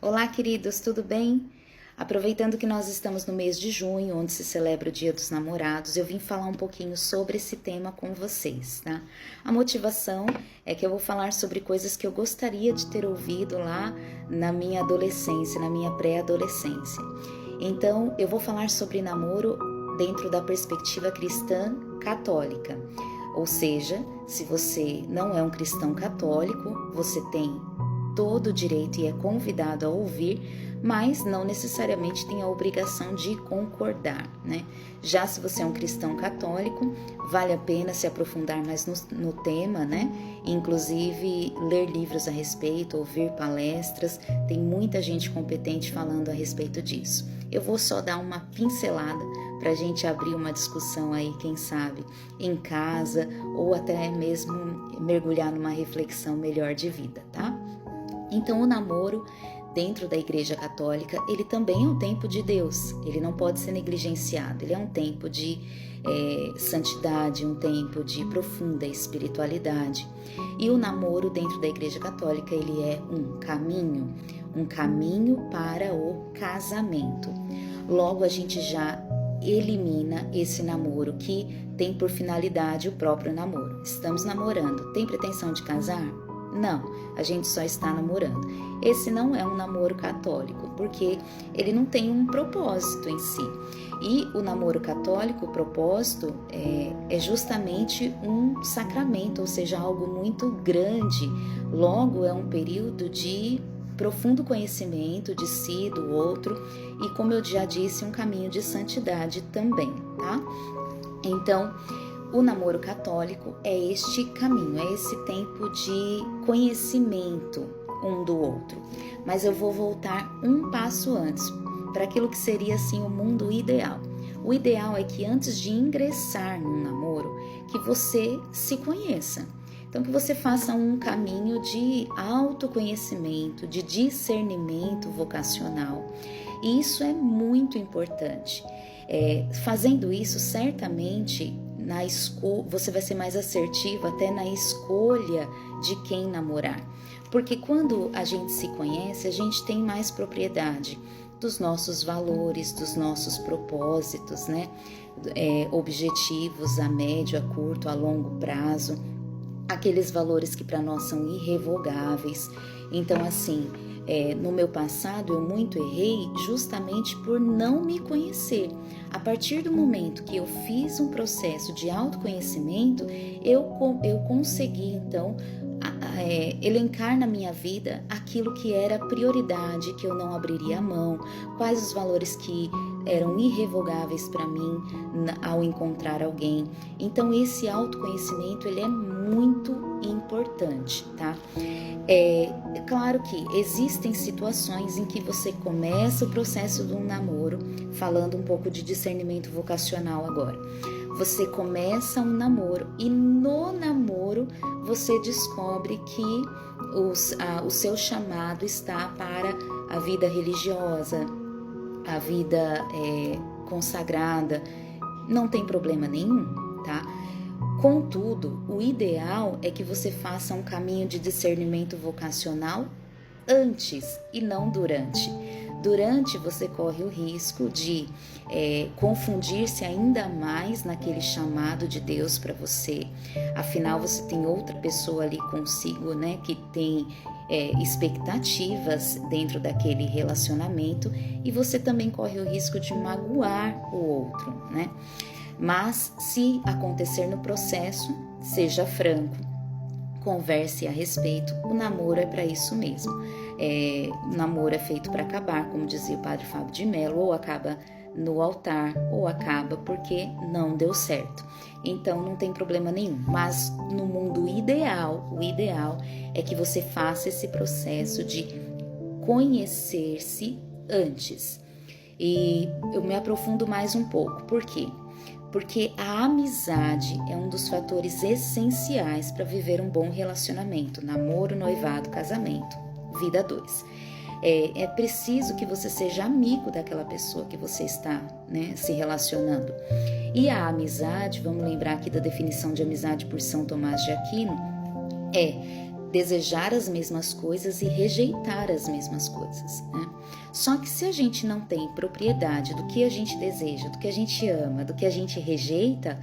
Olá, queridos, tudo bem? Aproveitando que nós estamos no mês de junho, onde se celebra o Dia dos Namorados, eu vim falar um pouquinho sobre esse tema com vocês, tá? A motivação é que eu vou falar sobre coisas que eu gostaria de ter ouvido lá na minha adolescência, na minha pré-adolescência. Então, eu vou falar sobre namoro dentro da perspectiva cristã católica. Ou seja, se você não é um cristão católico, você tem todo o direito e é convidado a ouvir, mas não necessariamente tem a obrigação de concordar, né? Já se você é um cristão católico, vale a pena se aprofundar mais no tema, né? Inclusive ler livros a respeito, ouvir palestras, tem muita gente competente falando a respeito disso. Eu vou só dar uma pincelada para a gente abrir uma discussão aí, quem sabe, em casa ou até mesmo mergulhar numa reflexão melhor de vida, tá? Então, o namoro dentro da Igreja Católica, ele também é um tempo de Deus, ele não pode ser negligenciado, ele é um tempo de santidade, um tempo de profunda espiritualidade. E o namoro dentro da Igreja Católica, ele é um caminho para o casamento. Logo, a gente já elimina esse namoro que tem por finalidade o próprio namoro. Estamos namorando, tem pretensão de casar? Não, a gente só está namorando. Esse não é um namoro católico, porque ele não tem um propósito em si. E o namoro católico, o propósito é justamente um sacramento, ou seja, algo muito grande. Logo, é um período de profundo conhecimento de si, do outro, e como eu já disse, um caminho de santidade também, tá? Então, o namoro católico é este caminho, é esse tempo de conhecimento um do outro. Mas eu vou voltar um passo antes, para aquilo que seria assim o mundo ideal. O ideal é que antes de ingressar num namoro, que você se conheça. Então, que você faça um caminho de autoconhecimento, de discernimento vocacional. E isso é muito importante. Fazendo isso, certamente, você vai ser mais assertivo até na escolha de quem namorar. Porque quando a gente se conhece, a gente tem mais propriedade dos nossos valores, dos nossos propósitos, né? Objetivos a médio, a curto, a longo prazo, aqueles valores que para nós são irrevogáveis. Então, assim, no meu passado eu muito errei justamente por não me conhecer. A partir do momento que eu fiz um processo de autoconhecimento, eu consegui então elencar na minha vida aquilo que era prioridade, que eu não abriria a mão, quais os valores que eram irrevogáveis para mim ao encontrar alguém. Então esse autoconhecimento ele é muito importante, tá? É claro que existem situações em que você começa o processo de um namoro, falando um pouco de discernimento vocacional agora. Você começa um namoro e no namoro você descobre que o seu chamado está para a vida religiosa, a vida consagrada. Não tem problema nenhum, tá? Contudo, o ideal é que você faça um caminho de discernimento vocacional antes e não durante. Durante, você corre o risco de confundir-se ainda mais naquele chamado de Deus para você. Afinal, você tem outra pessoa ali consigo, né, que tem expectativas dentro daquele relacionamento, e você também corre o risco de magoar o outro, né? Mas, se acontecer no processo, seja franco, converse a respeito. O namoro é para isso mesmo. O namoro é feito para acabar, como dizia o padre Fábio de Mello, ou acaba no altar, ou acaba porque não deu certo. Então, não tem problema nenhum. Mas no mundo ideal, o ideal é que você faça esse processo de conhecer-se antes. E eu me aprofundo mais um pouco. Por quê? Porque a amizade é um dos fatores essenciais para viver um bom relacionamento, namoro, noivado, casamento, vida a dois. É preciso que você seja amigo daquela pessoa que você está, né, se relacionando. E a amizade, vamos lembrar aqui da definição de amizade por São Tomás de Aquino, desejar as mesmas coisas e rejeitar as mesmas coisas, né? Só que se a gente não tem propriedade do que a gente deseja, do que a gente ama, do que a gente rejeita,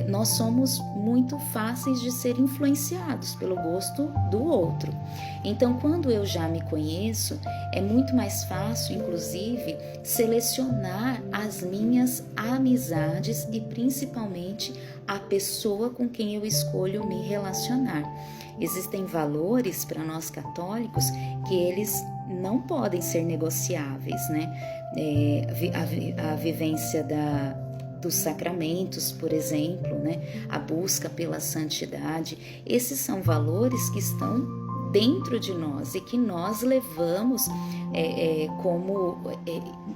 nós somos muito fáceis de ser influenciados pelo gosto do outro. Então, quando eu já me conheço, é muito mais fácil, inclusive, selecionar as minhas amizades e principalmente a pessoa com quem eu escolho me relacionar. Existem valores para nós católicos que eles não podem ser negociáveis, né? A vivência dos sacramentos, por exemplo, né? A busca pela santidade, esses são valores que estão dentro de nós e que nós levamos como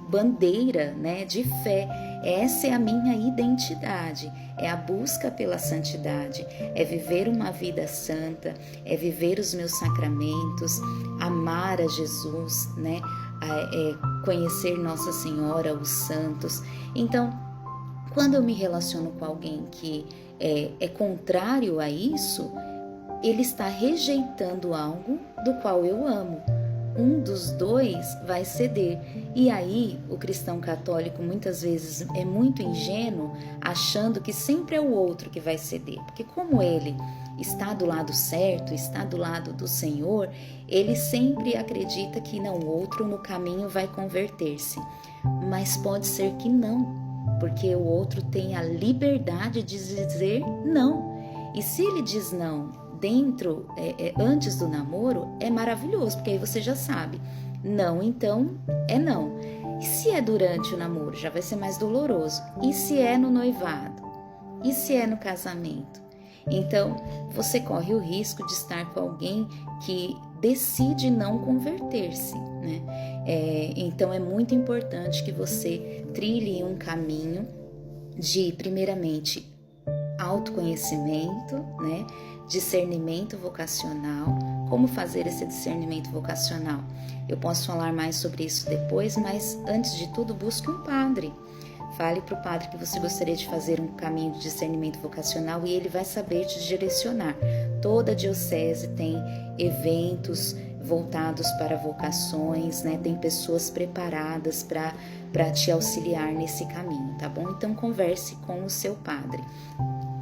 bandeira, né, de fé. Essa é a minha identidade, é a busca pela santidade, é viver uma vida santa, é viver os meus sacramentos, amar a Jesus, né, conhecer Nossa Senhora, os santos. Então, quando eu me relaciono com alguém que é contrário a isso, ele está rejeitando algo do qual eu amo. Um dos dois vai ceder. E aí, o cristão católico muitas vezes é muito ingênuo, achando que sempre é o outro que vai ceder. Porque como ele está do lado certo, está do lado do Senhor, ele sempre acredita que não, o outro no caminho vai converter-se. Mas pode ser que não, porque o outro tem a liberdade de dizer não. E se ele diz não antes do namoro, é maravilhoso, porque aí você já sabe. Não, então, é não. E se é durante o namoro, já vai ser mais doloroso. E se é no noivado? E se é no casamento? Então, você corre o risco de estar com alguém que decide não converter-se, né? Então, é muito importante que você trilhe um caminho de, primeiramente, autoconhecimento, né? Discernimento vocacional. Como fazer esse discernimento vocacional? Eu posso falar mais sobre isso depois, mas antes de tudo, busque um padre. Fale para o padre que você gostaria de fazer um caminho de discernimento vocacional e ele vai saber te direcionar. Toda diocese tem eventos voltados para vocações, né? Tem pessoas preparadas para te auxiliar nesse caminho, tá bom? Então, converse com o seu padre.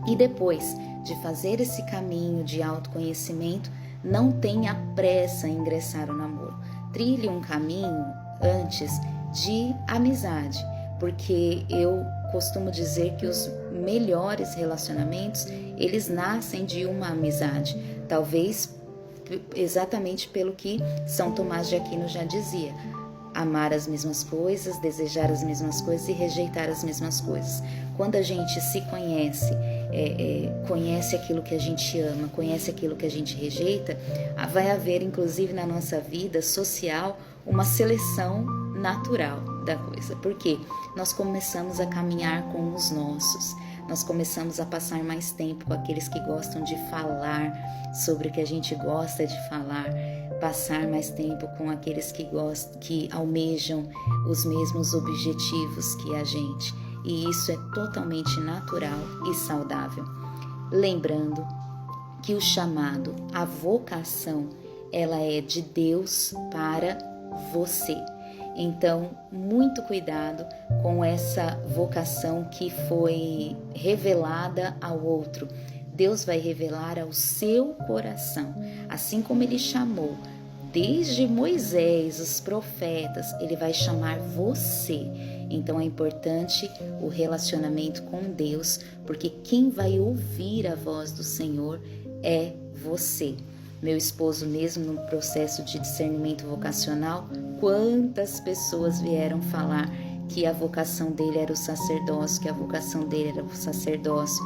E depois de fazer esse caminho de autoconhecimento, não tenha pressa em ingressar no namoro. Trilhe um caminho antes de amizade, porque eu costumo dizer que os melhores relacionamentos, eles nascem de uma amizade. Talvez exatamente pelo que São Tomás de Aquino já dizia: amar as mesmas coisas, desejar as mesmas coisas e rejeitar as mesmas coisas. Quando a gente se conhece, conhece aquilo que a gente ama, conhece aquilo que a gente rejeita, vai haver, inclusive na nossa vida social, uma seleção natural da coisa. Porque nós começamos a caminhar com os nossos, nós começamos a passar mais tempo com aqueles que gostam de falar sobre o que a gente gosta de falar, passar mais tempo com aqueles que almejam os mesmos objetivos que a gente. E isso é totalmente natural e saudável. Lembrando que o chamado, a vocação, ela é de Deus para você. Então, muito cuidado com essa vocação que foi revelada ao outro. Deus vai revelar ao seu coração, assim como Ele chamou desde Moisés, os profetas, Ele vai chamar você. Então é importante o relacionamento com Deus, porque quem vai ouvir a voz do Senhor é você. Meu esposo, mesmo no processo de discernimento vocacional, quantas pessoas vieram falar que a vocação dele era o sacerdócio, que a vocação dele era o sacerdócio.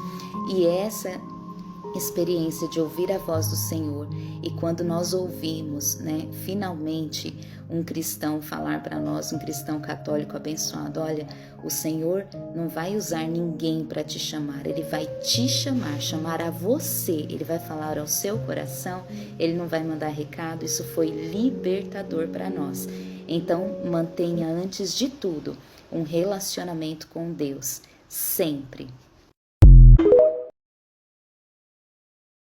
E essa experiência de ouvir a voz do Senhor, e quando nós ouvimos, né, finalmente um cristão falar para nós, um cristão católico abençoado: olha, o Senhor não vai usar ninguém para te chamar, Ele vai te chamar a você, Ele vai falar ao seu coração, Ele não vai mandar recado. Isso foi libertador para nós. Então, mantenha antes de tudo um relacionamento com Deus, sempre.